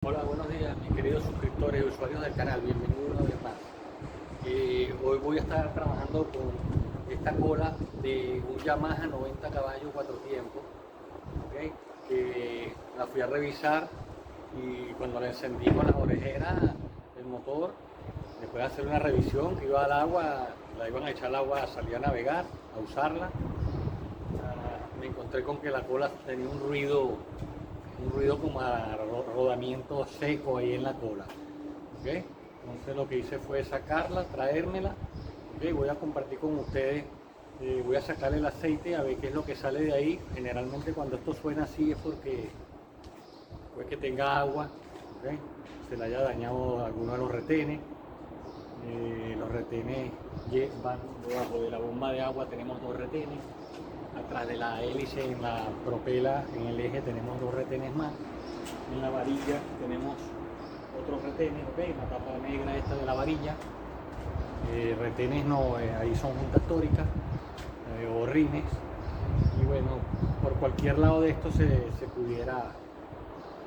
Hola, buenos días mis queridos suscriptores y usuarios del canal, bienvenidos una vez más. Hoy voy a estar trabajando con esta cola de un Yamaha 90 caballos 4 tiempos, ¿okay? Que la fui a revisar y cuando la encendí con las orejeras del motor, después de hacer una revisión que iba al agua, la iban a echar al agua, salí a navegar, a usarla, me encontré con que la cola tenía un ruido como a rodamiento seco ahí en la cola, ¿okay? Entonces lo que hice fue sacarla, traérmela, ¿okay? Voy a compartir con ustedes, voy a sacarle el aceite a ver qué es lo que sale de ahí. Generalmente cuando esto suena así es porque puede que tenga agua, ¿okay? Se le haya dañado alguno de los retenes. Los retenes van debajo de la bomba de agua, tenemos dos retenes. Atrás de la hélice, en la propela, en el eje tenemos dos retenes más. En la varilla tenemos otros retenes, ¿okay? La tapa negra esta de la varilla. Retenes no, ahí son juntas tóricas o rines. Y bueno, por cualquier lado de esto se pudiera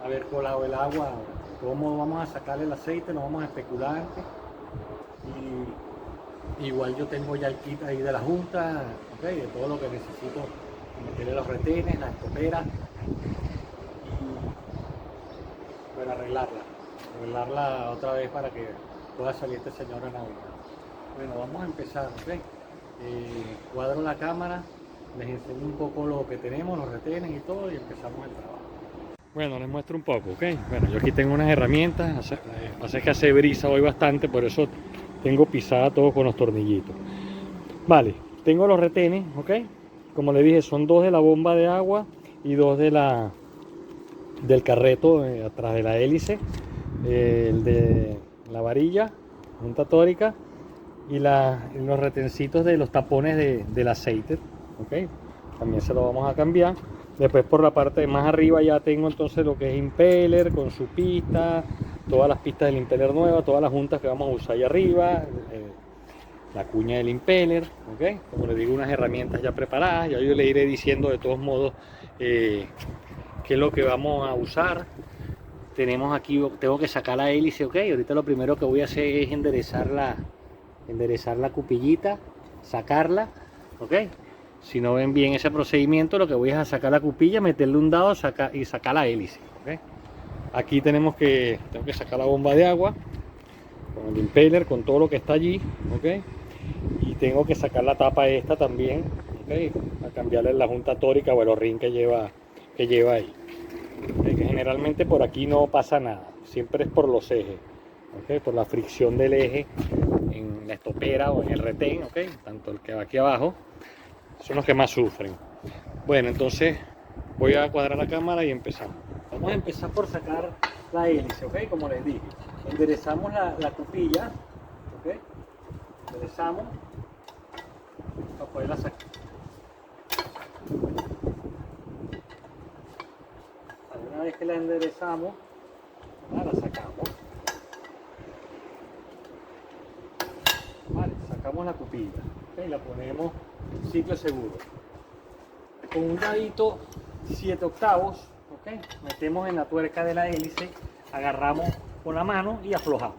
haber colado el agua. De todos modos vamos a sacarle el aceite, no vamos a especular antes. Y igual yo tengo ya el kit ahí de la junta, ¿okay? De todo lo que necesito, meterle los retenes, las estoperas y para arreglarla otra vez para que pueda salir este señor a navegar. Bueno, vamos a empezar, ¿okay? Cuadro la cámara, les enseño un poco lo que tenemos, los retenes y todo, y empezamos el trabajo. Bueno, les muestro un poco, ¿ok? Bueno, yo aquí tengo unas herramientas, pasa que hace brisa hoy bastante, por eso tengo pisada todo con los tornillitos. Vale, tengo los retenes, ¿ok? Como les dije, son dos de la bomba de agua y dos de del carreto atrás de la hélice, el de la varilla, junta tórica, y los retencitos de los tapones del aceite, ¿ok? También se lo vamos a cambiar. Después por la parte de más arriba ya tengo entonces lo que es Impeller con su pista, todas las pistas del Impeller nueva, todas las juntas que vamos a usar ahí arriba, la cuña del Impeller, ¿okay? Como les digo, unas herramientas ya preparadas, ya yo le iré diciendo de todos modos qué es lo que vamos a usar. Tenemos aquí, tengo que sacar la hélice, ¿ok? Ahorita lo primero que voy a hacer es enderezar la cupillita, sacarla, ¿ok? Si no ven bien ese procedimiento, lo que voy es a sacar la cupilla, meterle un dado y sacar la hélice, ¿okay? Aquí tengo que sacar la bomba de agua con el impeller, con todo lo que está allí, ¿okay? Y tengo que sacar la tapa esta también, ¿okay? A cambiarle la junta tórica o el horrín que lleva ahí, ¿okay? Que generalmente por aquí no pasa nada, siempre es por los ejes, ¿okay? Por la fricción del eje en la estopera o en el retén, ¿okay? Tanto el que va aquí abajo son los que más sufren. Bueno, entonces voy a cuadrar la cámara y empezamos. Vamos a empezar por sacar la hélice, ¿ok? Como les dije, enderezamos la cupilla, ¿ok? Enderezamos para poderla sacar. Una vez que la enderezamos, la sacamos. Vale, sacamos la cupilla, ¿ok? La ponemos en sitio seguro. Con un dadito 7/8, ¿okay? Metemos en la tuerca de la hélice, agarramos con la mano y aflojamos.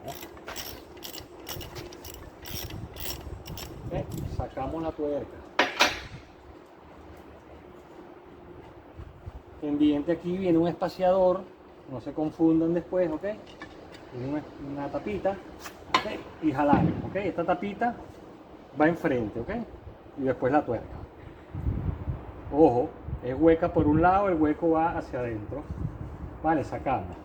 ¿Okay? Sacamos la tuerca. Pendiente aquí viene un espaciador, no se confundan después, ¿ok? Tiene una tapita, ¿okay? Y jalamos, ¿ok? Esta tapita va enfrente, ¿ok? Y después la tuerca. Ojo, es hueca por un lado, el hueco va hacia adentro. Vale, sacamos.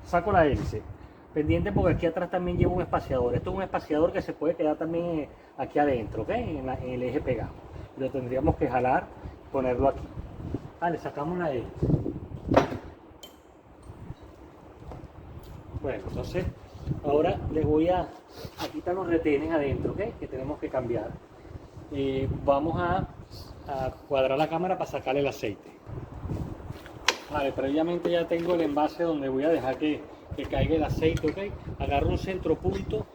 Saco la hélice. Pendiente porque aquí atrás también lleva un espaciador. Esto es un espaciador que se puede quedar también aquí adentro, ¿ok? En el eje pegado. Lo tendríamos que jalar, ponerlo aquí. Vale, sacamos la hélice. Bueno, entonces ahora les voy a quitar los retenes adentro, ¿ok? Que tenemos que cambiar. Vamos a cuadrar la cámara para sacar el aceite. Vale, previamente ya tengo el envase donde voy a dejar que caiga el aceite, ¿ok? Agarro un centropunto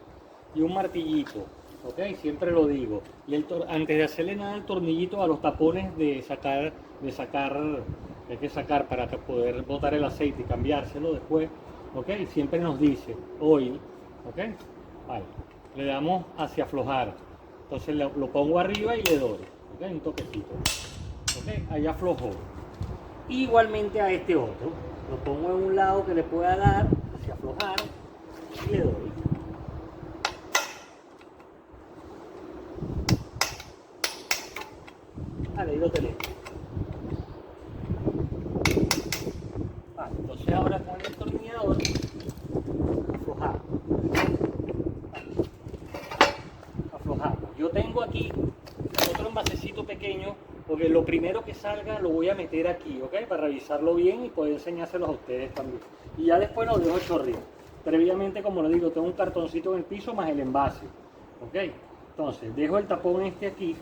y un martillito, ¿ok? Siempre lo digo. Y antes de hacerle nada al tornillito, a los tapones de sacar hay que sacar para poder botar el aceite y cambiárselo después, ¿ok? Siempre nos dice oil, ¿ok? Vale, le damos hacia aflojar, entonces lo pongo arriba y le doy, ¿ok? Un toquecito, ¿ok? Ahí aflojó. Igualmente a este otro, lo pongo en un lado que le pueda dar hacia aflojar y le doy. Vale, ahí lo tenemos. Vale, entonces ahora con el destornillador aflojamos. Aflojamos. Yo tengo aquí otro envasecito pequeño, porque lo primero que salga lo voy a meter aquí, ¿ok? Para revisarlo bien y poder enseñárselos a ustedes también. Y ya después lo dejo chorrear. Previamente, como les digo, tengo un cartoncito en el piso más el envase, ¿ok? Entonces, dejo el tapón este aquí,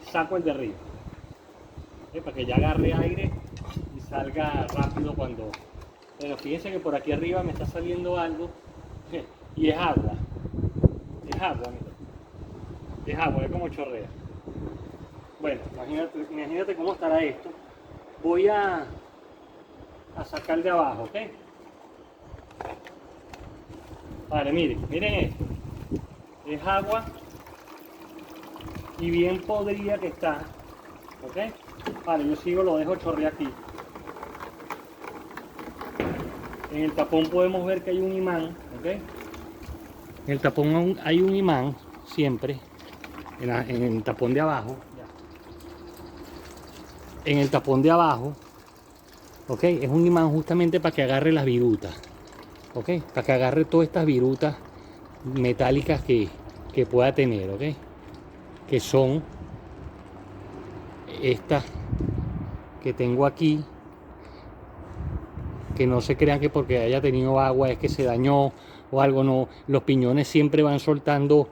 saco el de arriba, ¿ok? Para que ya agarre aire y salga rápido cuando... Pero fíjense que por aquí arriba me está saliendo algo, y es agua. Es agua, mira. Es agua, es como chorrea. Bueno, imagínate cómo estará esto. Voy a sacar de abajo, ¿ok? Vale, miren esto. Es agua y bien podrida que está, ¿ok? Vale, yo sigo, lo dejo chorrear aquí. En el tapón podemos ver que hay un imán, ¿ok? En el tapón hay un imán, siempre, en el tapón de abajo. En el tapón de abajo, ¿ok? Es un imán justamente para que agarre las virutas, ¿ok? Para que agarre todas estas virutas metálicas que pueda tener, ¿ok? Que son estas que tengo aquí, que no se crean que porque haya tenido agua es que se dañó o algo, no. Los piñones siempre van soltando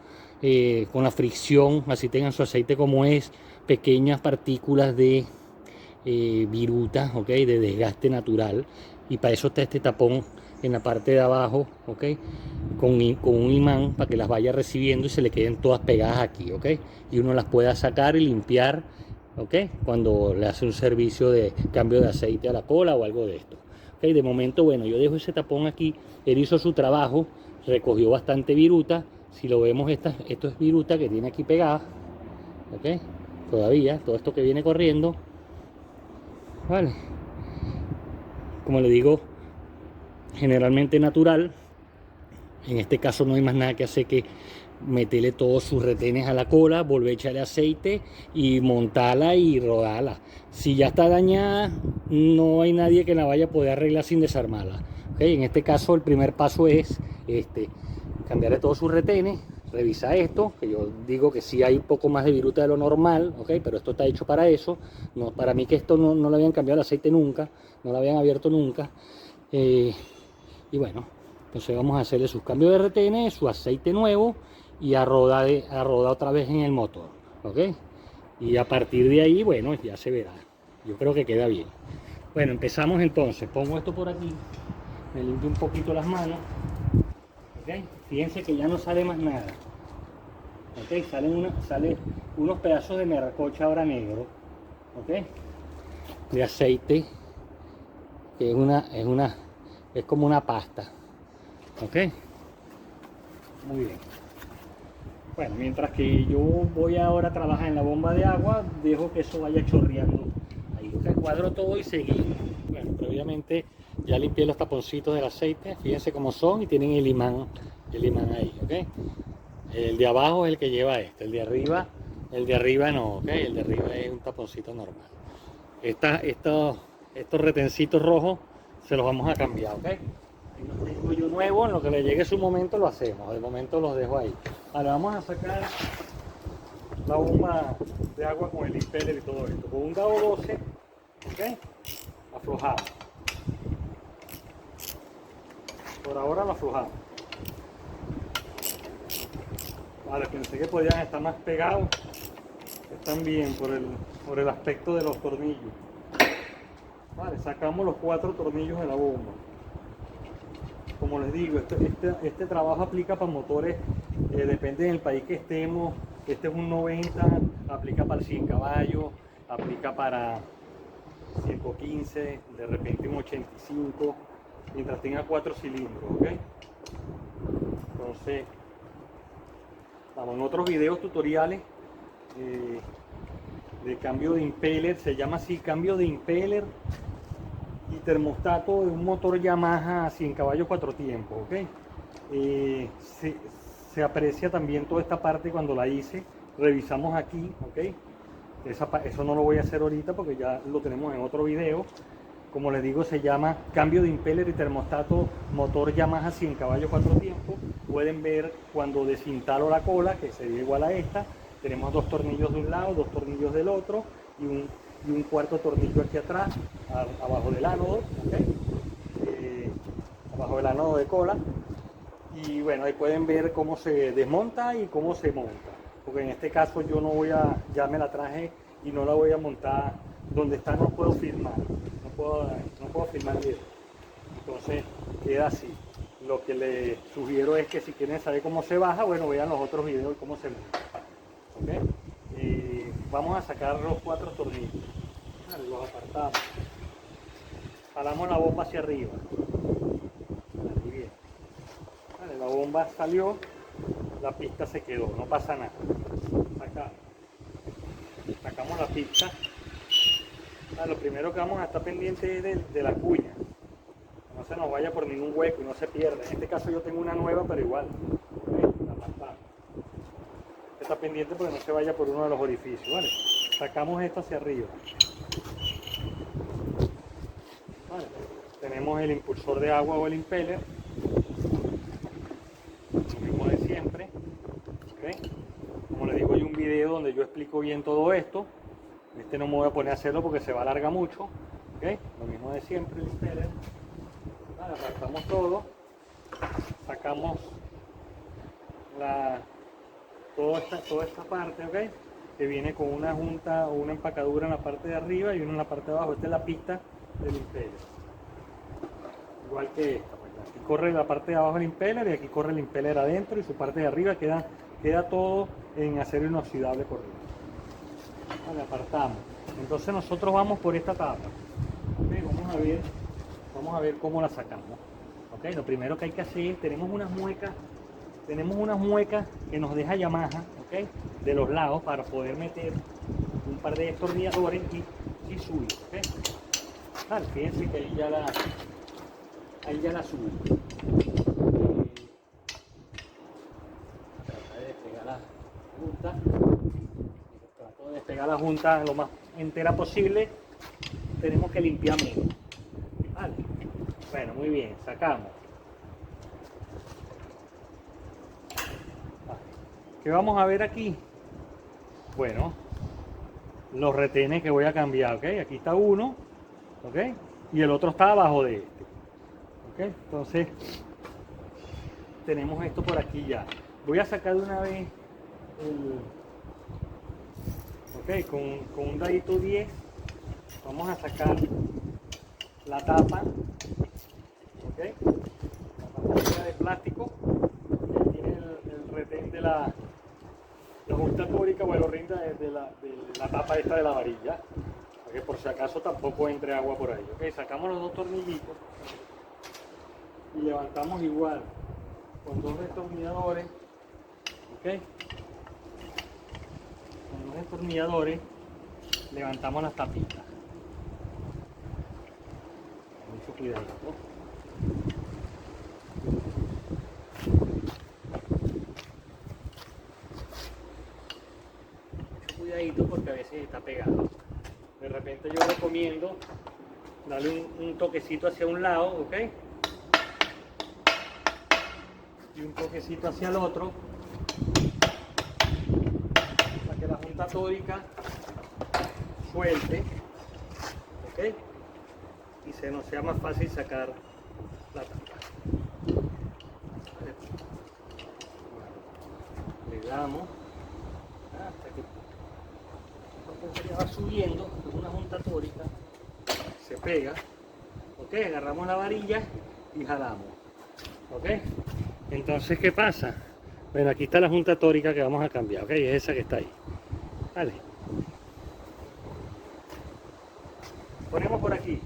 con la fricción, así tengan su aceite como es, pequeñas partículas de virutas, ¿ok? De desgaste natural, y para eso está este tapón en la parte de abajo, ¿ok? Con un imán para que las vaya recibiendo y se le queden todas pegadas aquí, ¿ok? Y uno las pueda sacar y limpiar, ¿ok? Cuando le hace un servicio de cambio de aceite a la cola o algo de esto, ¿ok? De momento, bueno, yo dejo ese tapón aquí. Él hizo su trabajo, recogió bastante viruta. Si lo vemos, esto es viruta que tiene aquí pegada, ¿ok? Todavía, todo esto que viene corriendo, ¿vale? Como le digo, generalmente natural. En este caso no hay más nada que hacer que meterle todos sus retenes a la cola, volver a echarle aceite y montarla y rodarla. Si ya está dañada, no hay nadie que la vaya a poder arreglar sin desarmarla, ¿okay? En este caso el primer paso es cambiarle todos sus retenes, revisa esto, que yo digo que sí hay un poco más de viruta de lo normal, ¿okay? Pero esto está hecho para eso. No, para mí que esto no le habían cambiado el aceite nunca, no lo habían abierto nunca, y bueno, entonces vamos a hacerle sus cambios de retenes, su aceite nuevo y a rodar otra vez en el motor, ¿ok? Y a partir de ahí, bueno, ya se verá. Yo creo que queda bien. Bueno, empezamos entonces. Pongo esto por aquí, me limpio un poquito las manos, ¿ok? Fíjense que ya no sale más nada, ¿ok? Salen unos pedazos de mercocha ahora negro, ¿ok? De aceite, que es como una pasta. Ok, muy bien. Bueno, mientras que yo voy ahora a trabajar en la bomba de agua, dejo que eso vaya chorreando ahí. Cuadro todo y seguimos. Bueno, previamente ya limpié los taponcitos del aceite, fíjense cómo son, y tienen el imán ahí, ok. El de abajo es el que lleva el de arriba no, ok. El de arriba es un taponcito normal. Estos retencitos rojos se los vamos a cambiar, ok. Los tengo yo nuevo, en lo que le llegue su momento lo hacemos. De momento los dejo ahí. Ahora vamos a sacar la bomba de agua con el impeller y todo esto. Con un dado 12, ¿ok? Aflojamos. Por ahora lo aflojamos. Vale, pensé que podían estar más pegados. Están bien por el aspecto de los tornillos. Vale, sacamos los 4 tornillos de la bomba. Como les digo, este trabajo aplica para motores, depende del país que estemos. Este es un 90, aplica para el 100 caballos, aplica para 115, de repente un 85, mientras tenga 4 cilindros, ¿ok? Entonces, vamos, en otros videos tutoriales de cambio de impeller, se llama así, cambio de impeller y termostato de un motor Yamaha 100 caballos 4 tiempos, ¿ok? Se aprecia también toda esta parte cuando la hice, revisamos aquí, ¿ok? Eso no lo voy a hacer ahorita porque ya lo tenemos en otro video. Como les digo, se llama cambio de impeller y termostato motor Yamaha 100 caballos 4 tiempos. Pueden ver cuando desinstalo la cola, que sería igual a esta. Tenemos 2 tornillos de un lado, 2 tornillos del otro y un cuarto tornillo aquí atrás, abajo del ánodo, ¿okay? Abajo del ánodo de cola. Y bueno, ahí pueden ver cómo se desmonta y cómo se monta. Porque en este caso yo no voy a, ya me la traje y no la voy a montar donde está, no puedo filmar, no puedo filmar bien. Entonces queda así. Lo que les sugiero es que si quieren saber cómo se baja, bueno, vean los otros videos de cómo se monta. ¿Okay? Vamos a sacar los 4 tornillos. Vale, los apartamos. Jalamos la bomba hacia arriba. Vale, bien. Vale, la bomba salió, la pista se quedó, no pasa nada. Sacamos la pista. Vale, lo primero que vamos a estar pendiente es de la cuña. No se nos vaya por ningún hueco y no se pierda. En este caso yo tengo una nueva, pero igual. La apartamos. Está pendiente porque no se vaya por uno de los orificios, ¿vale? Sacamos esto hacia arriba. Vale. Tenemos el impulsor de agua o el impeller, lo mismo de siempre, ¿okay? Como les digo, hay un video donde yo explico bien todo esto. Este no me voy a poner a hacerlo porque se va a alargar mucho, ¿okay? Lo mismo de siempre, el impeller. Vale, apartamos todo, sacamos toda esta parte, ¿ok? Que viene con una junta o una empacadura en la parte de arriba y una en la parte de abajo. Esta es la pista del impeller, igual que esta, pues. Aquí corre la parte de abajo del impeller y aquí corre el impeller adentro y su parte de arriba queda todo en acero inoxidable por dentro. Vale, apartamos. Entonces nosotros vamos por esta tapa, ¿okay? Vamos a ver cómo la sacamos, ¿okay? Lo primero que hay que hacer, tenemos unas muecas que nos deja Yamaha, ¿okay? De los lados para poder meter un par de destornilladores y subir, ¿okay? Vale, fíjense que ahí ya la subí. Trato de despegar la junta. Trato de despegar la junta lo más entera posible. Tenemos que limpiar menos. Vale. Bueno, muy bien, sacamos. ¿Qué vamos a ver aquí? Bueno, los retenes que voy a cambiar, ¿ok? Aquí está uno, ¿ok? Y el otro está abajo de este, ¿ok? Entonces, tenemos esto por aquí ya. Voy a sacar de una vez ¿ok? Con un dadito 10, vamos a sacar la tapa, ¿ok? La tapa de plástico, que tiene el retén de la junta tórica o el ring de la tapa esta de la varilla, para que por si acaso tampoco entre agua por ahí, ¿ok? Sacamos los 2 tornillitos y levantamos igual con 2 destornilladores, ¿ok? Con 2 destornilladores levantamos las tapitas. Mucho cuidado, ¿no? Porque a veces está pegado. De repente yo recomiendo darle un toquecito hacia un lado, ¿ok? Y un toquecito hacia el otro, para que la junta tórica suelte, ¿ok? Y se nos sea más fácil sacar la tapa. Vale. Bueno, le damos hasta que va subiendo, es una junta tórica, se pega, ok, agarramos la varilla y jalamos, ok. Entonces, ¿qué pasa? Bueno, aquí está la junta tórica que vamos a cambiar, ok, es esa que está ahí, vale. ponemos por aquí.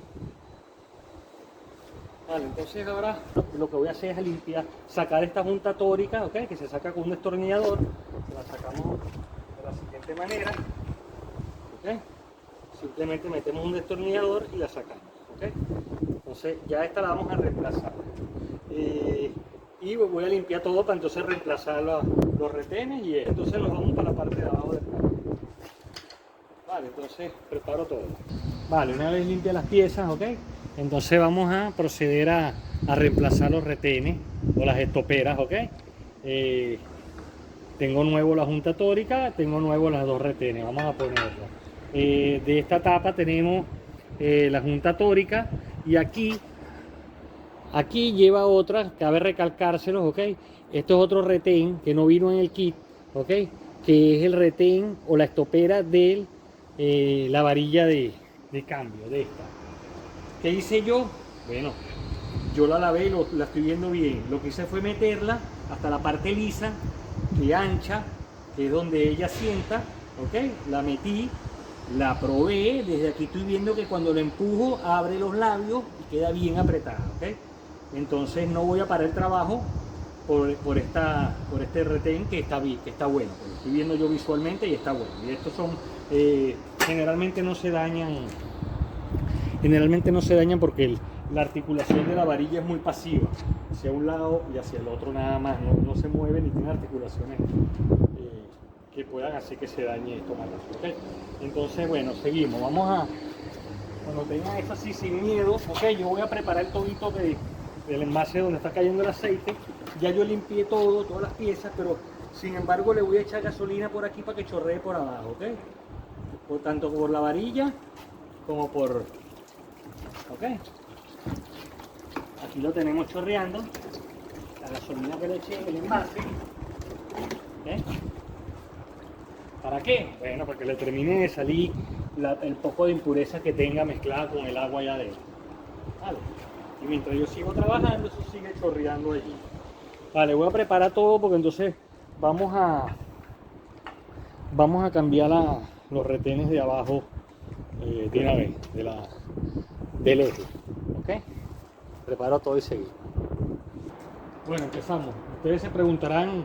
Vale, entonces ahora lo que voy a hacer es limpiar, sacar esta junta tórica, ¿ok? Que se saca con un destornillador. Se la sacamos de la siguiente manera, ¿ok? Simplemente metemos un destornillador y la sacamos, ¿ok? Entonces ya esta la vamos a reemplazar. Y voy a limpiar todo para entonces reemplazar los retenes y entonces nos vamos para la parte de abajo del carro. Vale, entonces preparo todo. Vale, una vez limpias las piezas, ¿ok? Entonces vamos a proceder a reemplazar los retenes o las estoperas, ¿ok? Tengo nuevo la junta tórica, tengo nuevo las dos retenes, vamos a ponerlo. De esta tapa tenemos la junta tórica y aquí lleva otra, cabe recalcárselos, ¿ok? Esto es otro retén que no vino en el kit, ¿ok? Que es el retén o la estopera de la varilla de cambio, de esta. ¿Qué hice yo? Bueno, yo la lavé y la estoy viendo bien. Lo que hice fue meterla hasta la parte lisa y ancha, que es donde ella sienta, ¿ok? La metí, la probé, desde aquí estoy viendo que cuando lo empujo abre los labios y queda bien apretada, ¿ok? Entonces no voy a parar el trabajo por este retén que está bien, que está bueno. Lo estoy viendo yo visualmente y está bueno. Y estos son, generalmente no se dañan. Generalmente no se dañan porque la articulación de la varilla es muy pasiva, hacia un lado y hacia el otro nada más, no se mueve ni tiene articulaciones que puedan hacer que se dañe esto más rápido, ¿okay? Entonces, bueno, seguimos, cuando tenga esto así sin miedo, ok, yo voy a preparar el tobito del envase donde está cayendo el aceite. Ya yo limpié todas las piezas, pero sin embargo le voy a echar gasolina por aquí para que chorree por abajo, ok, tanto por la varilla como por... Ok, aquí lo tenemos chorreando, la gasolina que le eché en el envase. ¿Okay? ¿Para qué? Bueno, para que le termine de salir el poco de impureza que tenga mezclada con el agua allá adentro. Vale. Y mientras yo sigo trabajando, eso sigue chorreando allí. Vale, voy a preparar todo porque entonces vamos a cambiar los retenes de abajo de una vez, del eje, ¿ok? Preparo todo y seguimos. Bueno, empezamos. Ustedes se preguntarán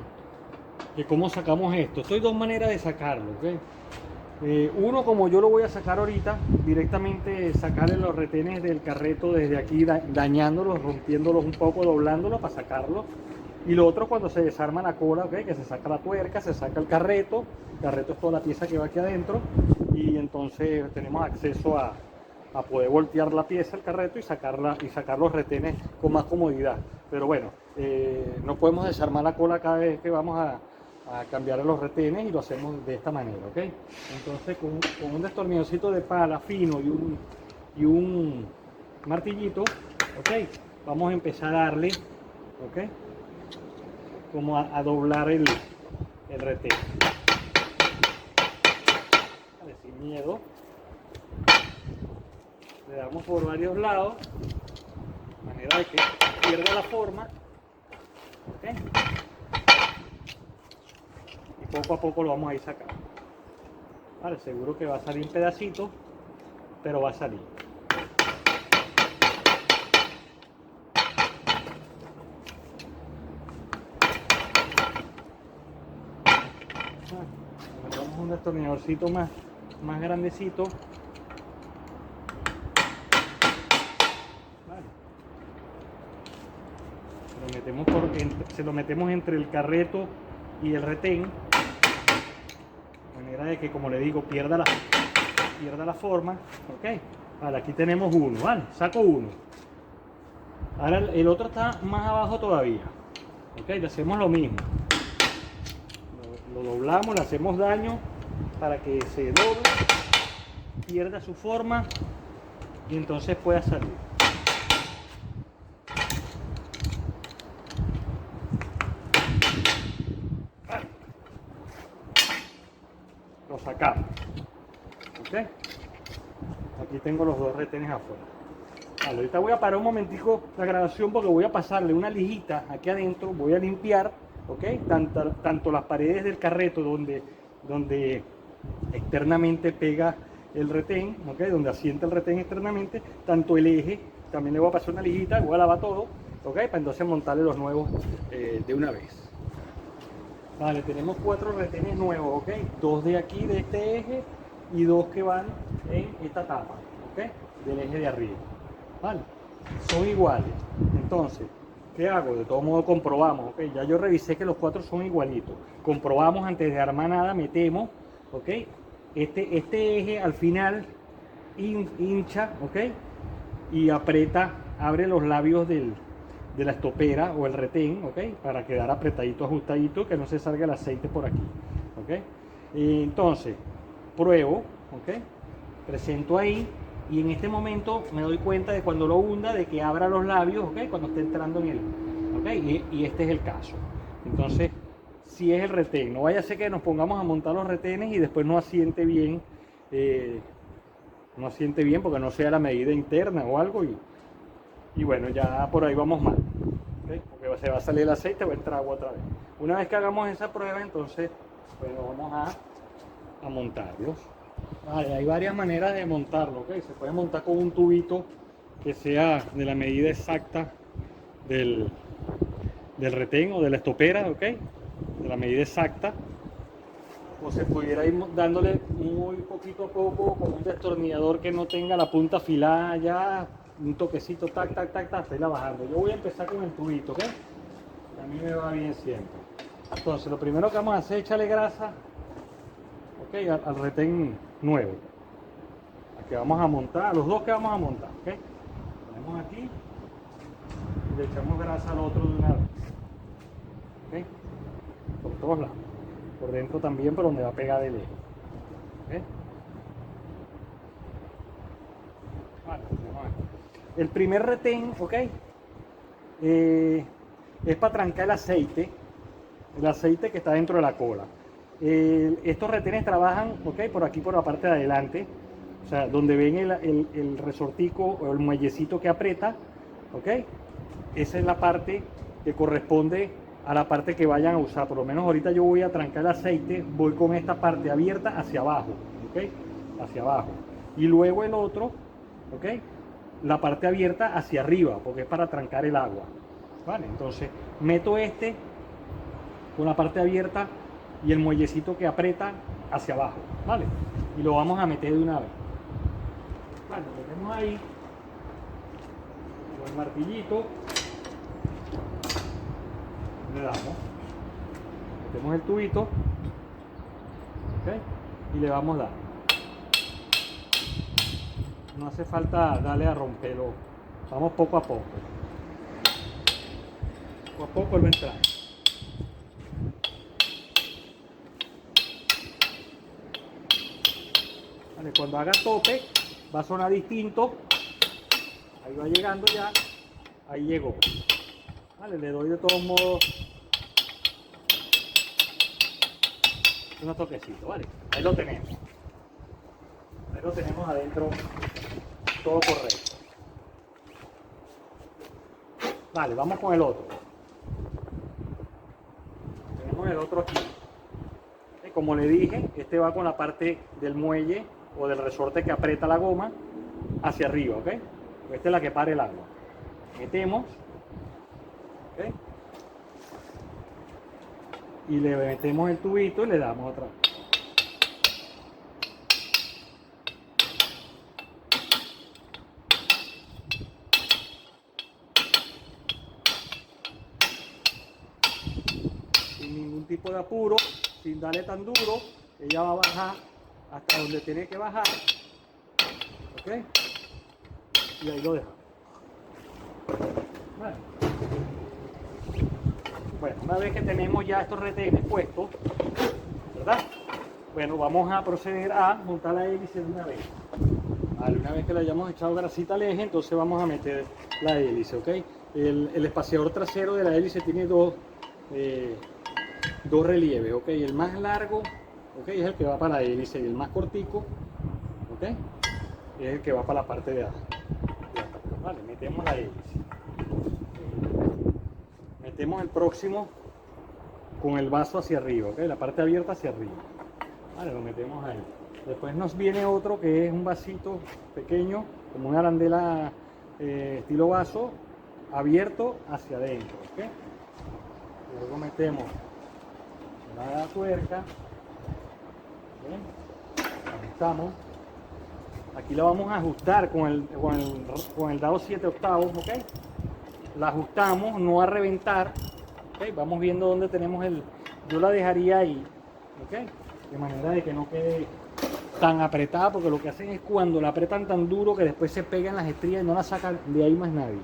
que cómo sacamos esto. Esto hay dos maneras de sacarlo, ¿ok? Uno, como yo lo voy a sacar ahorita, directamente sacarle los retenes del carreto desde aquí, dañándolos, rompiéndolos un poco, doblándolos para sacarlos. Y lo otro, cuando se desarma la cola, ¿ok? Que se saca la tuerca, se saca el carreto es toda la pieza que va aquí adentro, y entonces tenemos acceso a poder voltear la pieza, el carreto, y sacar los retenes con más comodidad. Pero bueno, no podemos desarmar la cola cada vez que vamos a cambiar los retenes, y lo hacemos de esta manera, ¿ok? Entonces con un destornilladorcito de pala fino y un martillito, ¿ok? Vamos a empezar a darle, ¿ok? Como a doblar el retén. Vale, sin miedo. Le damos por varios lados, de manera de que pierda la forma, ¿ok? Y poco a poco lo vamos a ir sacando. Vale, seguro que va a salir un pedacito, pero va a salir. Agarramos un destornilladorcito más grandecito. Se lo metemos entre el carreto y el retén, de manera de que, como le digo, pierda la forma, ¿ok? Vale, aquí tenemos uno, ¿vale? Saco uno. Ahora el otro está más abajo todavía, ¿ok? Le hacemos lo mismo. Lo doblamos, le hacemos daño para que se doble, pierda su forma y entonces pueda salir. Lo sacamos, ¿ok? Aquí tengo los dos retenes afuera. Vale, ahorita voy a parar un momentico la grabación porque voy a pasarle una lijita aquí adentro, voy a limpiar, ¿ok? Tanto las paredes del carreto donde externamente pega el retén, ¿ok? Donde asienta el retén externamente, tanto el eje, también le voy a pasar una liguita, voy a lavar todo, ¿ok? Para entonces montarle los nuevos de una vez. Vale, tenemos 4 retenes nuevos, ¿ok? 2 de aquí, de este eje, y 2 que van en esta tapa, ¿ok? Del eje de arriba, ¿vale? Son iguales. Entonces, ¿qué hago? De todo modo comprobamos, ¿ok? Ya yo revisé que los 4 son igualitos. Comprobamos antes de armar nada, metemos, ¿ok? Este eje al final hincha, ¿ok? Y aprieta, abre los labios de la estopera o el retén, ¿ok? Para quedar apretadito, ajustadito, que no se salga el aceite por aquí, ¿ok? Entonces, pruebo, ¿ok? Presento ahí y en este momento me doy cuenta de cuando lo hunda, de que abra los labios, ¿ok? Cuando esté entrando en él, ¿ok? Y este es el caso. Entonces, si es el retén, no vaya a ser que nos pongamos a montar los retenes y después no asiente bien, porque no sea la medida interna o algo y bueno, ya por ahí vamos mal, ¿okay? Porque se va a salir el aceite, va a entrar agua otra vez. Una vez que hagamos esa prueba, entonces, bueno, vamos a montarlos. Vale, hay varias maneras de montarlo, ¿ok? Se puede montar con un tubito que sea de la medida exacta del retén o de la estopera, ¿ok? De la medida exacta. O se pudiera ir dándole muy poquito a poco con un destornillador que no tenga la punta afilada ya, un toquecito, tac, tac, tac, tac, hasta irla bajando. Yo voy a empezar con el tubito, ¿ok? A mí me va bien siempre. Entonces, lo primero que vamos a hacer es echarle grasa, ¿ok? Al retén nuevo. Al que vamos a montar, a los dos que vamos a montar, ¿ok? Ponemos aquí y le echamos grasa al otro de una vez, ¿ok? Por todos lados. Por dentro también, por donde va a pegar el eje. ¿Okay? Vale, el primer retén, ¿ok? Es para trancar el aceite que está dentro de la cola. Estos retenes trabajan, ¿ok? Por aquí, por la parte de adelante, o sea, donde ven el resortico o el muellecito que aprieta, ¿ok? Esa es la parte que corresponde a la parte que vayan a usar. Por lo menos ahorita yo voy a trancar el aceite, voy con esta parte abierta hacia abajo, ¿ok? Hacia abajo. Y luego el otro, ¿ok? La parte abierta hacia arriba, porque es para trancar el agua, ¿vale? Entonces, meto este con la parte abierta y el muellecito que aprieta hacia abajo, ¿vale? Y lo vamos a meter de una vez. Vale, lo metemos ahí con el martillito. Le damos, metemos el tubito, ¿okay? Y le vamos a dar. No hace falta darle a romperlo, vamos poco a poco. Poco a poco él va a entrar. Vale, cuando haga tope va a sonar distinto. Ahí va llegando ya, ahí llegó. Vale, le doy de todos modos unos toquecitos, ¿vale? Ahí lo tenemos. Ahí lo tenemos adentro, todo correcto. Vale, vamos con el otro. Tenemos el otro aquí. Como le dije, este va con la parte del muelle o del resorte que aprieta la goma hacia arriba, ¿ok? Esta es la que para el agua. Metemos, ¿ok? Y le metemos el tubito y le damos otra vez. Sin ningún tipo de apuro, sin darle tan duro, ella va a bajar hasta donde tiene que bajar, ¿ok? Y ahí lo dejamos. Bueno, una vez que tenemos ya estos retenes puestos, ¿verdad? Bueno, vamos a proceder a montar la hélice de una vez. Vale, una vez que le hayamos echado grasita al eje, entonces vamos a meter la hélice, ¿ok? El espaciador trasero de la hélice tiene dos relieves, ¿ok? El más largo, ¿ok? Es el que va para la hélice y el más cortico, ¿ok? Es el que va para la parte de abajo. Vale, metemos la hélice. Metemos el próximo con el vaso hacia arriba, ¿ok? La parte abierta hacia arriba. Vale, lo metemos ahí. Después nos viene otro que es un vasito pequeño, como una arandela estilo vaso, abierto hacia adentro, ¿ok? Luego metemos la tuerca, ajustamos. Aquí la vamos a ajustar con el dado 7/8, ¿ok? La ajustamos, no a reventar, ¿ok? Vamos viendo dónde tenemos yo la dejaría ahí, ¿ok? De manera de que no quede tan apretada, porque lo que hacen es cuando la apretan tan duro que después se pegan las estrías y no la sacan de ahí más nadie.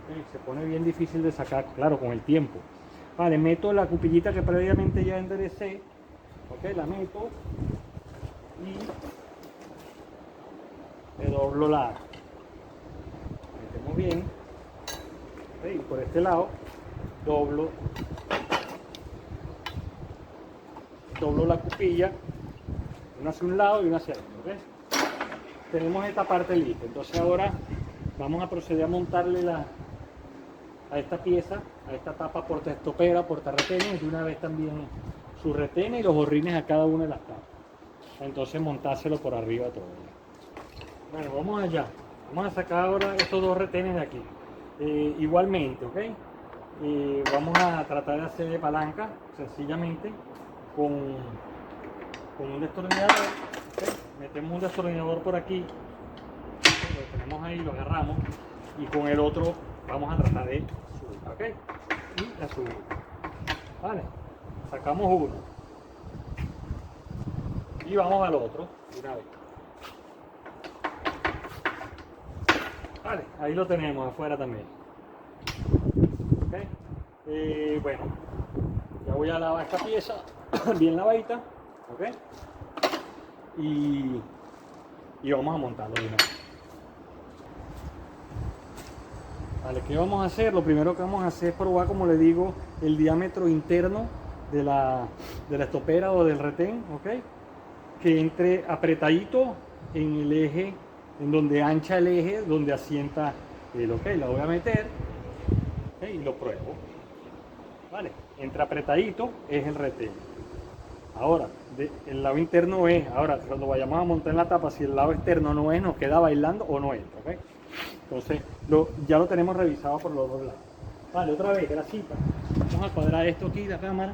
¿Okay? Se pone bien difícil de sacar, claro, con el tiempo. Vale, meto la cupillita que previamente ya enderecé, ¿ok? La meto y le doblo metemos bien, ¿ok? Y por este lado doblo la cupilla, una hacia un lado y una hacia el otro, ¿ves? Tenemos esta parte lista. Entonces ahora vamos a proceder a montarle a esta pieza, a esta tapa portaestopera, portarretenes, de una vez también sus retenes y los borrines a cada una de las tapas. Entonces montárselo por arriba todo. Bueno, vamos allá. Vamos a sacar ahora estos dos retenes de aquí. Igualmente, ¿ok? Vamos a tratar de hacer de palanca, sencillamente, con un destornillador, ¿okay? Metemos un destornillador por aquí, ¿okay? Lo tenemos ahí, lo agarramos y con el otro vamos a tratar de subir, ¿ok? Y la subimos, ¿vale? Sacamos uno y vamos al otro de una vez, ¿vale? Ahí lo tenemos afuera también, ¿ok? Bueno, ya voy a lavar esta pieza bien lavadita, ¿ok? Y vamos a montarlo de una vez. Vale, ¿qué vamos a hacer? Lo primero que vamos a hacer es probar, como le digo, el diámetro interno de la estopera o del retén, ¿ok? Que entre apretadito en el eje, en donde ancha el eje, donde asienta el, ok. La voy a meter, ¿okay? Y lo pruebo. Vale, entre apretadito es el retén. Ahora, el lado interno es, ahora cuando vayamos a montar en la tapa, si el lado externo no es, nos queda bailando o no entra, ¿ok? Entonces, ya lo tenemos revisado por los dos lados. Vale, otra vez, grasita. Vamos a cuadrar esto aquí, la cámara.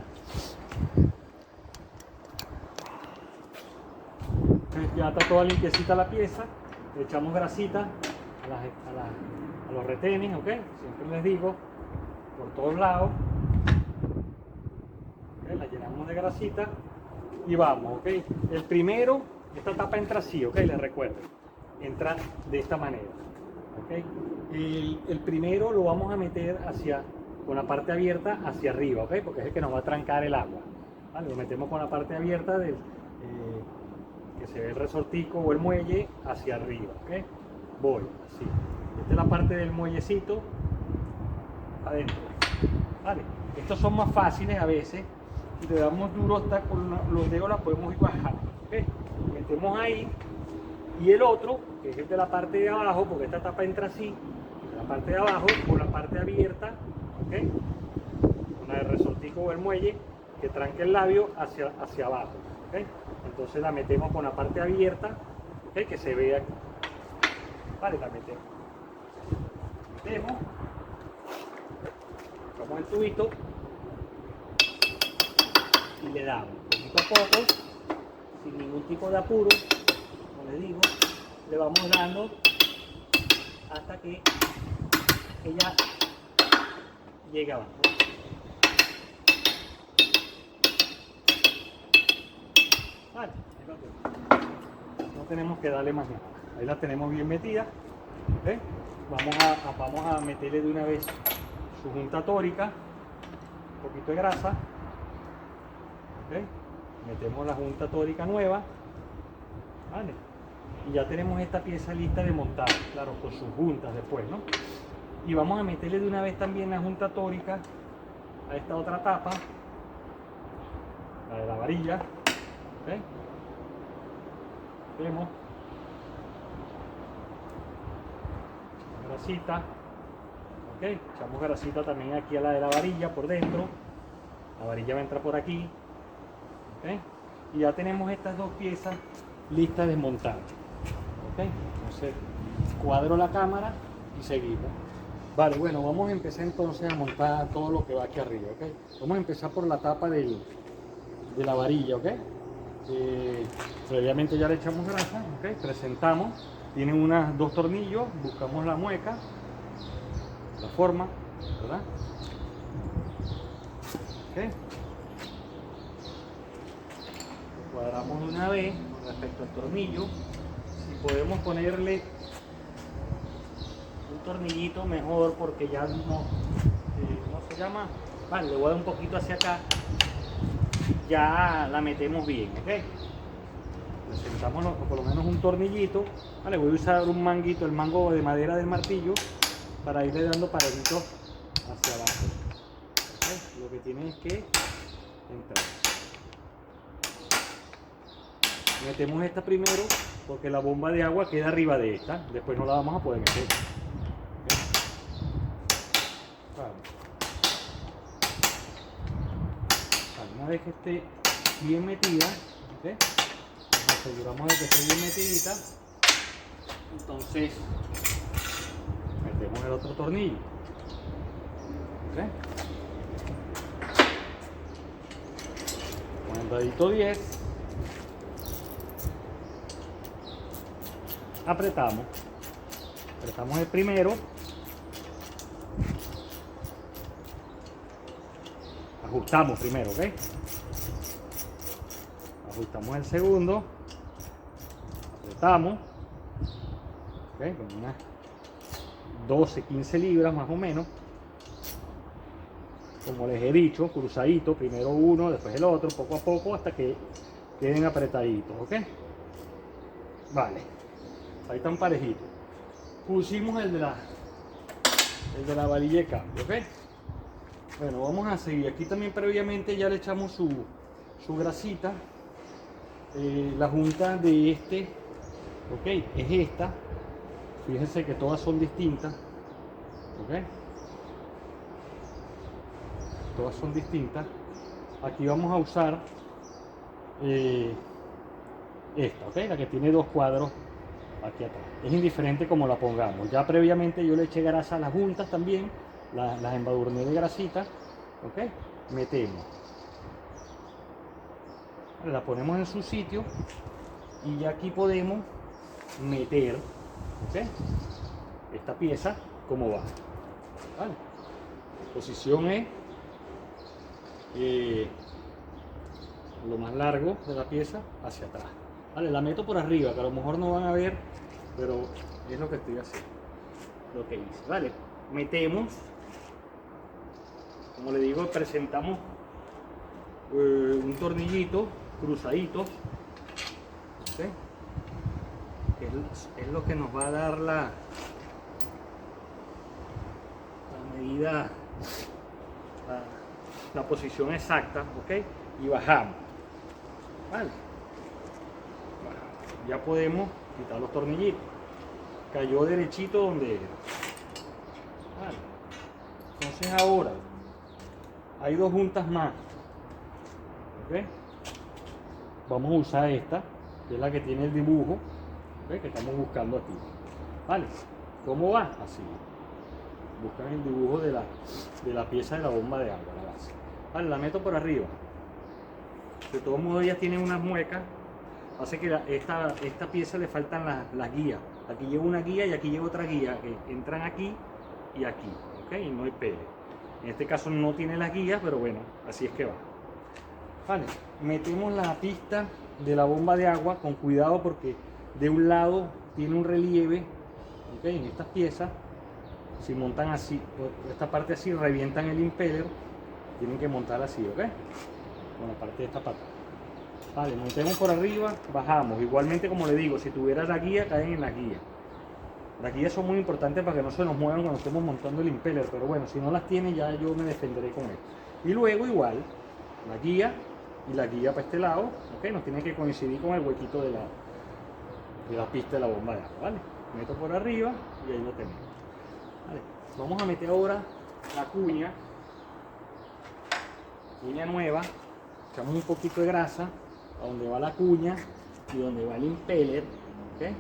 Ya está toda limpiecita la pieza. Le echamos grasita a los retenes, ¿ok? Siempre les digo, por todos lados. ¿Okay? La llenamos de grasita. Y vamos, ¿ok? El primero, esta tapa entra así, ¿ok? Les recuerdo, entra de esta manera, ¿ok? El primero lo vamos a meter con la parte abierta hacia arriba, ¿ok? Porque es el que nos va a trancar el agua, ¿vale? Lo metemos con la parte abierta que se ve el resortico o el muelle hacia arriba, ¿ok? Voy, así. Esta es la parte del muellecito adentro, ¿vale? Estos son más fáciles a veces. Si le damos duro hasta con los dedos la podemos ir bajando, ¿okay? Metemos ahí y el otro, que es el de la parte de abajo, porque esta tapa entra así, de la parte de abajo con la parte abierta, ¿okay? Con la del resortico o el muelle que tranque el labio hacia abajo, ¿okay? Entonces la metemos con la parte abierta, ¿okay? Que se vea aquí, vale, la metemos, sacamos el tubito y le damos poquito a poco, sin ningún tipo de apuro, como les digo, le vamos dando hasta que ella llegue abajo. Vale, no tenemos que darle más nada, ahí la tenemos bien metida, ¿okay? Vamos a meterle de una vez su junta tórica, un poquito de grasa. ¿Okay? Metemos la junta tórica nueva, ¿vale? Y ya tenemos esta pieza lista de montar, claro, con sus juntas después, ¿no? Y vamos a meterle de una vez también la junta tórica a esta otra tapa, la de la varilla, ¿okay? Vemos grasita, ¿okay? Echamos grasita también aquí a la de la varilla por dentro, la varilla va a entrar por aquí. ¿Okay? y ya tenemos estas dos piezas listas de montar. ¿Okay? Entonces cuadro la cámara y seguimos. Vale, bueno, vamos a empezar entonces a montar todo lo que va aquí arriba. ¿Okay? Vamos a empezar por la tapa de la varilla. ¿Okay? Previamente ya le echamos grasa. ¿Okay? Presentamos, tienen dos tornillos, buscamos la mueca, la forma, ¿verdad? ¿Okay? Cuadramos de una vez con respecto al tornillo. Si podemos ponerle un tornillito mejor, porque ya no se llama, vale, le voy a dar un poquito hacia acá, ya la metemos bien. ¿Ok? Le sentamos por lo menos un tornillito. Vale, voy a usar un manguito, el mango de madera del martillo, para irle dando paraditos hacia abajo. ¿Ok? Lo que tiene es que entrar. Metemos esta primero porque la bomba de agua queda arriba de esta, después no la vamos a poder meter. ¿Okay? Vale, una vez que esté bien metida, ¿okay? Nos aseguramos de que esté bien metidita, entonces metemos el otro tornillo. ¿Okay? Con el dedito 10 apretamos el primero, ajustamos primero, ¿ok? Ajustamos el segundo, apretamos, ¿ok? Con unas 12-15 libras más o menos, como les he dicho, cruzadito, primero uno, después el otro, poco a poco, hasta que queden apretaditos, ¿ok? Vale. Ahí están parejitos. Pusimos el de la varilla de cambio, ¿ok? Bueno, vamos a seguir. Aquí también previamente ya le echamos su grasita. La junta de ¿ok? Es esta. Fíjense que todas son distintas, ¿ok? Todas son distintas. Aquí vamos a usar esta, ¿ok? La que tiene dos cuadros aquí atrás. Es indiferente como la pongamos. Ya previamente yo le eché grasa a las juntas también, las embadurné de grasita. ¿Ok? Metemos, la ponemos en su sitio y ya aquí podemos meter, ¿ok? Esta pieza como va. ¿Vale? La posición es lo más largo de la pieza hacia atrás. Vale, la meto por arriba, que a lo mejor no van a ver, pero es lo que estoy haciendo, lo que hice. Vale, metemos, como le digo, presentamos un tornillito cruzadito, ¿okay? Que es lo que nos va a dar la medida, la posición exacta, ¿ok? Y bajamos, ¿vale? Ya podemos quitar los tornillitos. Cayó derechito donde era. Vale. Entonces ahora hay dos juntas más. ¿Okay? Vamos a usar esta, que es la que tiene el dibujo, ¿okay? Que estamos buscando aquí. Vale. ¿Cómo va? Así. Buscan el dibujo de la pieza de la bomba de agua, la base. Vale, la meto por arriba. De todos modos ellas tienen unas muecas. Hace que esta pieza le faltan las guías. Aquí lleva una guía y aquí lleva otra guía que entran aquí y aquí, ¿ok? Y no hay pele. En este caso no tiene las guías, pero bueno, así es que va. Vale, metemos la pista de la bomba de agua con cuidado porque de un lado tiene un relieve, ¿ok? En estas piezas, si montan así, por esta parte así, revientan el impeller, tienen que montar así, ¿ok? Con la parte de esta pata. Vale, metemos por arriba, bajamos. Igualmente, como le digo, si tuviera la guía, caen en la guía. Las guías son muy importantes para que no se nos muevan cuando estemos montando el impeller, pero bueno, si no las tiene ya yo me defenderé con esto. Y luego igual, la guía y la guía para este lado, ¿ok? Nos tiene que coincidir con el huequito de la pista de la bomba de agua, ¿vale? Meto por arriba y ahí lo tenemos. Vale, vamos a meter ahora la cuña nueva, echamos un poquito de grasa. a donde va la cuña y donde va el impeller, ¿okay?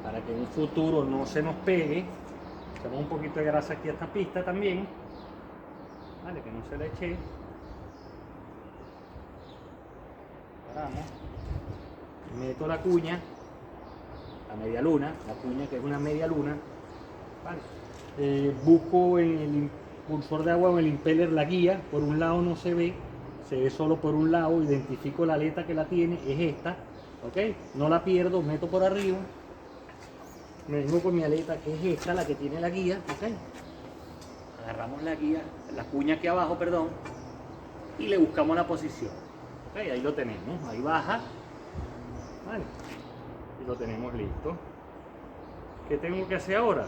Para que en un futuro no se nos pegue. Echamos un poquito de grasa aquí a esta pista también, vale, que no se la eche. Paramos, meto la cuña, la media luna, la cuña que es una media luna, vale. Busco en el impulsor de agua o en el impeller la guía. Por un lado no se ve solo por un lado. Identifico la aleta que la tiene, es esta, ¿ok? No la pierdo, meto por arriba, me vengo con mi aleta que es esta, la que tiene la guía, ¿ok? Agarramos la guía, la cuña aquí abajo, perdón, y le buscamos la posición, ¿ok? Ahí lo tenemos, ahí baja, vale, y lo tenemos listo. ¿Qué tengo que hacer ahora?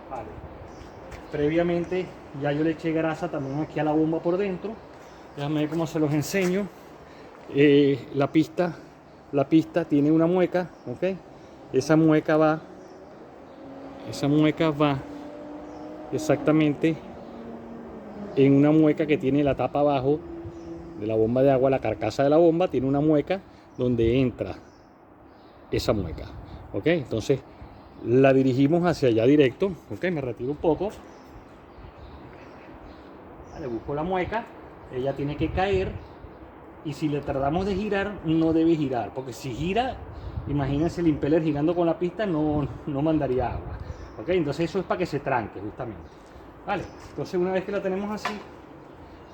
Vale, previamente ya yo le eché grasa también aquí a la bomba por dentro. Déjame ver cómo se los enseño. La pista tiene una mueca, ¿ok? Esa mueca va exactamente en una mueca que tiene la tapa abajo de la bomba de agua. La carcasa de la bomba tiene una mueca donde entra esa mueca, ¿ok? Entonces la dirigimos hacia allá directo, ¿ok? Me retiro un poco, vale, busco la mueca, ella tiene que caer, y si le tardamos de girar, no debe girar, porque si gira, imagínense el impeller girando con la pista, no mandaría agua, ¿ok? Entonces eso es para que se tranque justamente, vale. Entonces una vez que la tenemos así,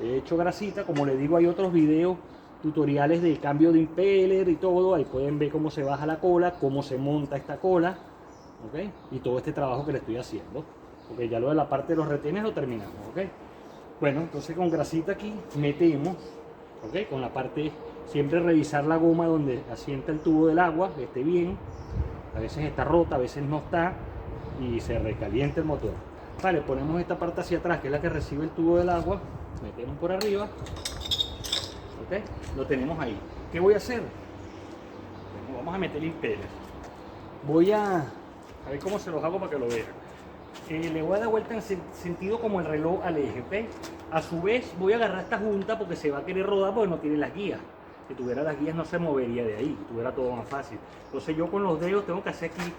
he hecho grasita, como les digo, hay otros videos tutoriales de cambio de impeller y todo, ahí pueden ver cómo se baja la cola, cómo se monta esta cola, ¿ok? Y todo este trabajo que le estoy haciendo, porque ya lo de la parte de los retenes lo terminamos, ¿ok? Bueno, entonces con grasita aquí metemos, ¿ok? Con la parte, siempre revisar la goma donde asienta el tubo del agua, que esté bien. A veces está rota, a veces no está, y se recalienta el motor. Vale, ponemos esta parte hacia atrás, que es la que recibe el tubo del agua, metemos por arriba, ¿ok? Lo tenemos ahí. ¿Qué voy a hacer? Bueno, vamos a meter el impeller. Voy a ver cómo se los hago para que lo vean. Le voy a dar vuelta en sentido como el reloj al eje, ¿ok? A su vez voy a agarrar esta junta porque se va a querer rodar porque no tiene las guías. Si tuviera las guías no se movería de ahí, tuviera todo más fácil. Entonces yo con los dedos tengo que hacer aquí,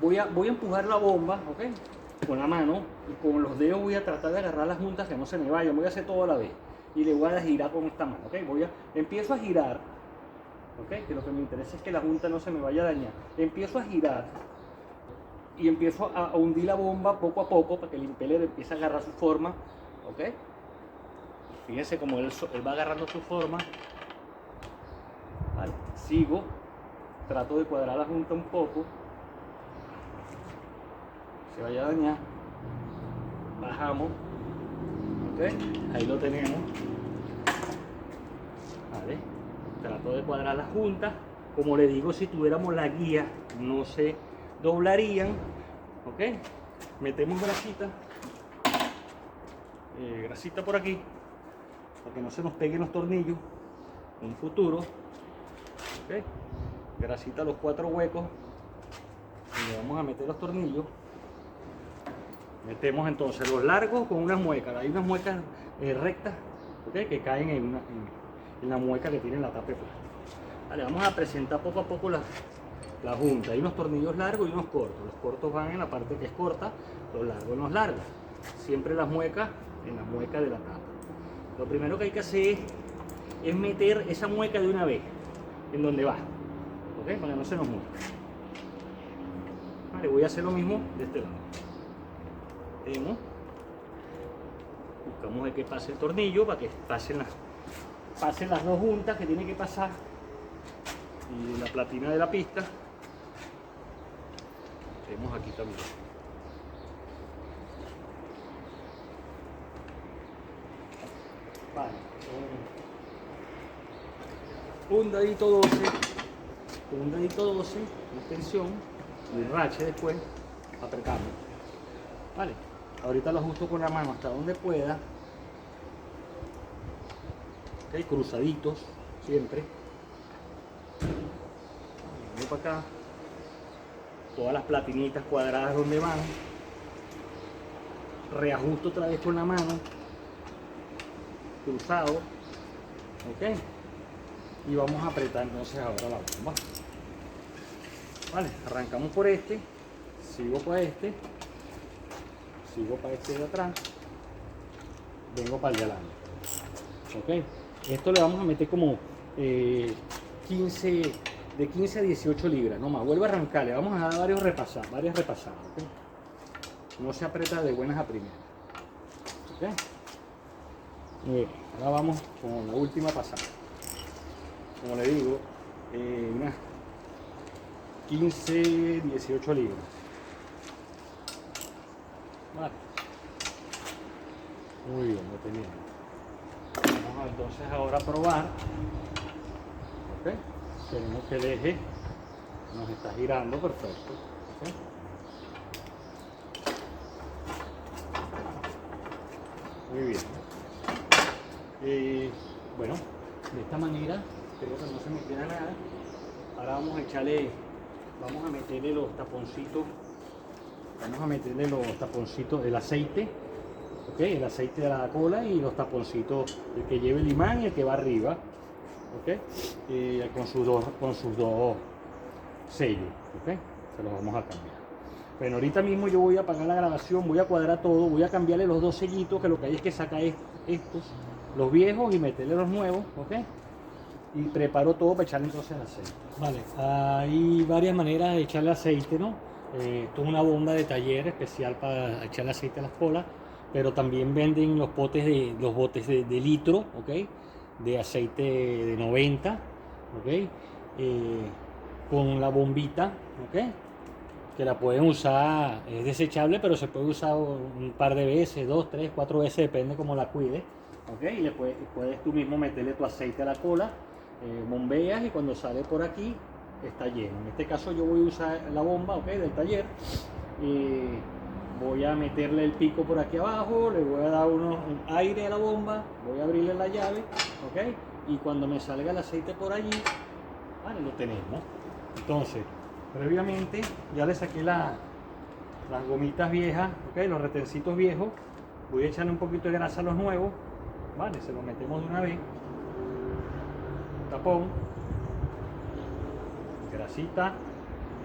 voy a empujar la bomba, ¿ok? Con la mano, y con los dedos voy a tratar de agarrar las juntas que no se me vayan. Voy a hacer todo a la vez y le voy a girar con esta mano, ¿ok? Empiezo a girar, ¿ok? Que lo que me interesa es que la junta no se me vaya a dañar. Empiezo a girar y empiezo a hundir la bomba poco a poco para que el impeller empiece a agarrar su forma, ¿ok? Fíjense cómo él va agarrando su forma, vale. Sigo, trato de cuadrar la junta un poco, se vaya a dañar, bajamos, ¿ok? Ahí lo tenemos, vale. Trato de cuadrar la junta, como le digo, si tuviéramos la guía no se doblarían, ¿ok? Metemos grasita, grasita por aquí, para que no se nos peguen los tornillos en un futuro, ¿ok? Grasita a los 4 huecos, y le vamos a meter los tornillos. Metemos entonces los largos con unas muecas, hay unas muecas rectas, ¿ok? Que caen en la mueca que tiene la tapa de plástico. Vale, vamos a presentar poco a poco la junta. Hay unos tornillos largos y unos cortos. Los cortos van en la parte que es corta, los largos en los largos. Siempre las muecas en la mueca de la tapa. Lo primero que hay que hacer es meter esa mueca de una vez en donde va, ¿ok? Para que no se nos mueva. Vale, voy a hacer lo mismo de este lado. Buscamos de que pase el tornillo para que pasen las dos juntas que tiene que pasar, y la platina de la pista. Tenemos aquí también. Vale, un dedito 12, extensión y rache después, apretamos. Vale, ahorita lo ajusto con la mano hasta donde pueda, ¿ok? Cruzaditos siempre. Vengo para acá, todas las platinitas cuadradas donde van, reajusto otra vez con la mano, cruzado, ¿ok? y vamos a apretar entonces ahora la bomba. Vale, arrancamos por este, sigo para este de atrás, vengo para el de adelante. Ok, esto le vamos a meter como 15 a 18 libras, no más. Vuelvo a arrancar, le vamos a dar varias repasadas. ¿Okay? No se aprieta de buenas a primeras. ¿Okay? Muy bien, ahora vamos con la última pasada. Como le digo, unas 15, 18 libras. Vale. Muy bien, lo tenemos. Vamos entonces ahora a probar. ¿Okay? Tenemos que el eje nos está girando perfecto. ¿Okay? Muy bien. Bueno, de esta manera creo que no se me queda nada. Ahora vamos a echarle, vamos a meterle los taponcitos, el aceite, ¿okay? El aceite de la cola y los taponcitos, el que lleve el imán y el que va arriba, ¿okay? Con sus dos sellos, ¿okay? Se los vamos a cambiar. Bueno, ahorita mismo yo voy a apagar la grabación, voy a cuadrar todo, voy a cambiarle los dos sellitos, que lo que hay es que sacar estos, los viejos, y meterle los nuevos, ¿ok? Y preparo todo para echarle entonces el aceite. Vale, hay varias maneras de echarle aceite, ¿no? Esto es una bomba de taller especial para echarle aceite a las colas, pero también venden los botes de litro, ¿ok? De aceite de 90, ¿ok? Con la bombita, ¿ok? Que la pueden usar, es desechable, pero se puede usar un par de veces, 2, 3, 4 veces, depende cómo la cuides, ¿ok? Y puedes tú mismo meterle tu aceite a la cola, bombeas, y cuando sale por aquí está lleno. En este caso yo voy a usar la bomba, ¿ok? Del taller. Voy a meterle el pico por aquí abajo, le voy a dar un aire a la bomba, voy a abrirle la llave, ¿ok? Y cuando me salga el aceite por allí, vale, lo tenemos. Entonces, previamente ya le saqué las gomitas viejas, ¿okay? Los retencitos viejos. Voy a echarle un poquito de grasa a los nuevos, vale, se los metemos de una vez. Tapón, grasita,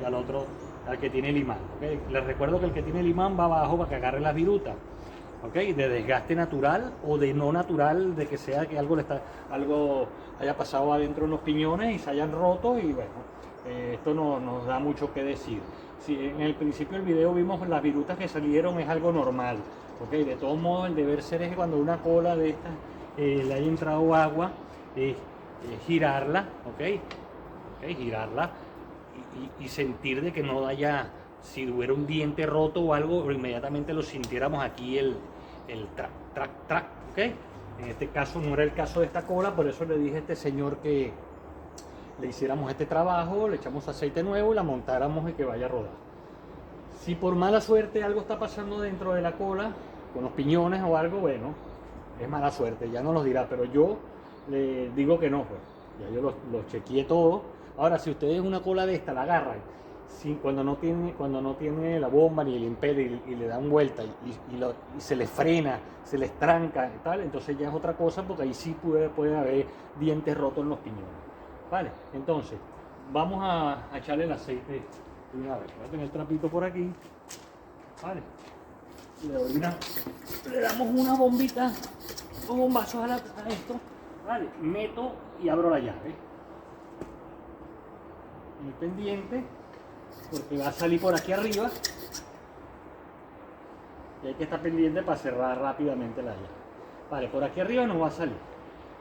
y al otro, al que tiene el imán, ¿okay? Les recuerdo que el que tiene el imán va abajo para que agarre las virutas, ¿okay? De desgaste natural o de no natural, de que sea que algo haya pasado adentro en los piñones y se hayan roto, y bueno, esto no nos da mucho que decir. Si en el principio del video vimos las virutas que salieron, es algo normal, ¿okay? De todos modos, el deber ser es que cuando una cola de estas le haya entrado agua, girarla, ¿okay? Girarla y sentir de que no haya, si hubiera un diente roto o algo, inmediatamente lo sintiéramos aquí el track, track, track, ¿ok? En este caso no era el caso de esta cola, por eso le dije a este señor que le hiciéramos este trabajo, le echamos aceite nuevo y la montáramos y que vaya a rodar. Si por mala suerte algo está pasando dentro de la cola, con los piñones o algo, bueno, es mala suerte, ya no los dirá, pero yo le digo que no, pues, ya yo los chequeé todo. Ahora, si ustedes una cola de esta la agarran, cuando no tiene la bomba ni el impeller y le dan vuelta y se les frena, se les tranca y tal, entonces ya es otra cosa, porque ahí sí puede haber dientes rotos en los piñones. Vale, entonces vamos a echarle el aceite de una vez. Voy a tener el trapito por aquí. Vale, le damos una bombita, un bombazo a esto. Vale, meto y abro la llave. Muy pendiente, porque va a salir por aquí arriba y hay que estar pendiente para cerrar rápidamente la llave. Vale, por aquí arriba no va a salir,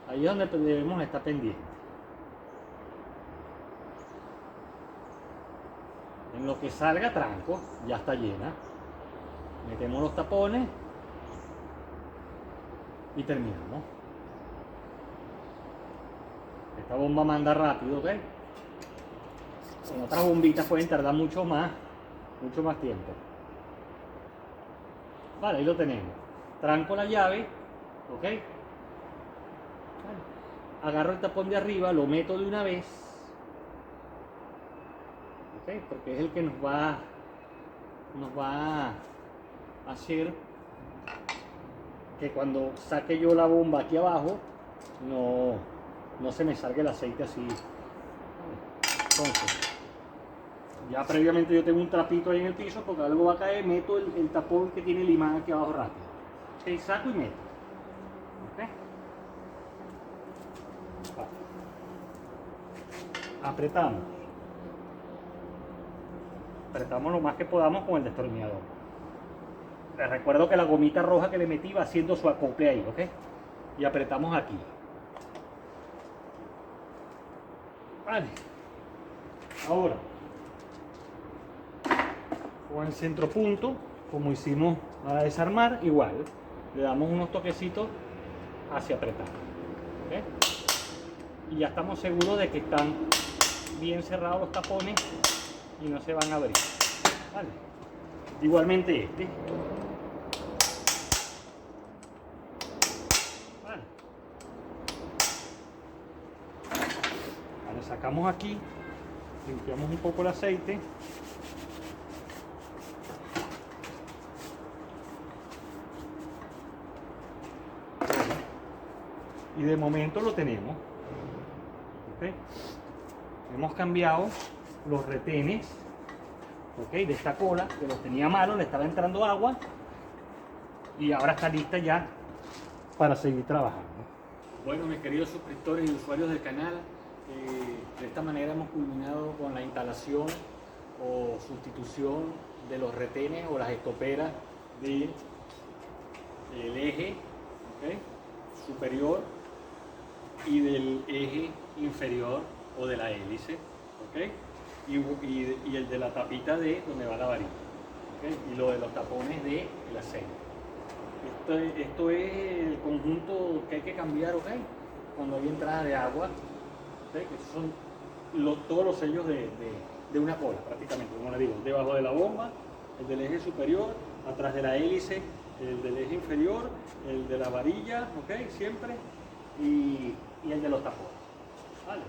ahí es donde debemos estar pendientes. En lo que salga tranco, ya está llena, metemos los tapones y terminamos. Esta bomba manda rápido, ¿ok? Con otras bombitas pueden tardar mucho más tiempo. Vale, ahí lo tenemos. Tranco la llave, ¿ok? Vale. Agarro el tapón de arriba, lo meto de una vez, ¿ok? Porque es el que nos va a hacer que cuando saque yo la bomba aquí abajo, no no se me salga el aceite así. Entonces, ya previamente yo tengo un trapito ahí en el piso, porque algo va a caer, meto el tapón que tiene el imán aquí abajo rápido. Ok, saco y meto. Okay. Apretamos. Apretamos lo más que podamos con el destornillador. Les recuerdo que la gomita roja que le metí va haciendo su acople ahí, ¿ok? Y apretamos aquí. Vale. Ahora, con el centro punto, como hicimos a desarmar, igual, le damos unos toquecitos hacia apretar. ¿Okay? Y ya estamos seguros de que están bien cerrados los tapones y no se van a abrir. ¿Vale? Igualmente este. Vale. Ahora sacamos aquí, limpiamos un poco el aceite. Y de momento lo tenemos. ¿Okay? Hemos cambiado los retenes, ¿okay? De esta cola, que los tenía malos, le estaba entrando agua. Y ahora está lista ya para seguir trabajando. Bueno, mis queridos suscriptores y usuarios del canal, de esta manera hemos culminado con la instalación o sustitución de los retenes o las estoperas del eje, ¿okay? Superior y del eje inferior o de la hélice, ¿okay? y el de la tapita de donde va la varilla, ¿okay? Y lo de los tapones del aceite. Esto es el conjunto que hay que cambiar, ¿ok? Cuando hay entrada de agua, ¿okay? Que son todos los sellos de una cola, prácticamente, como le digo, debajo de la bomba, el del eje superior, atrás de la hélice, el del eje inferior, el de la varilla, ¿ok? Siempre, y el de los tapones, ¿vale?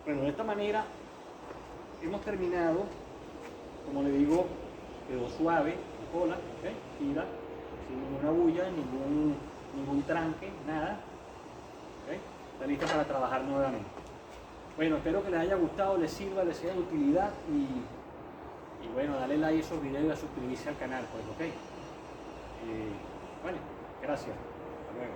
Bueno, de esta manera hemos terminado, como le digo, quedó suave la cola, ¿ok? Gira, sin ninguna bulla, ningún tranque, nada, ¿ok? Está lista para trabajar nuevamente. Bueno, espero que les haya gustado, les sirva, les sea de utilidad y bueno, dale like a esos videos y a suscribirse al canal, pues, ¿ok? Vale, gracias. Hasta luego.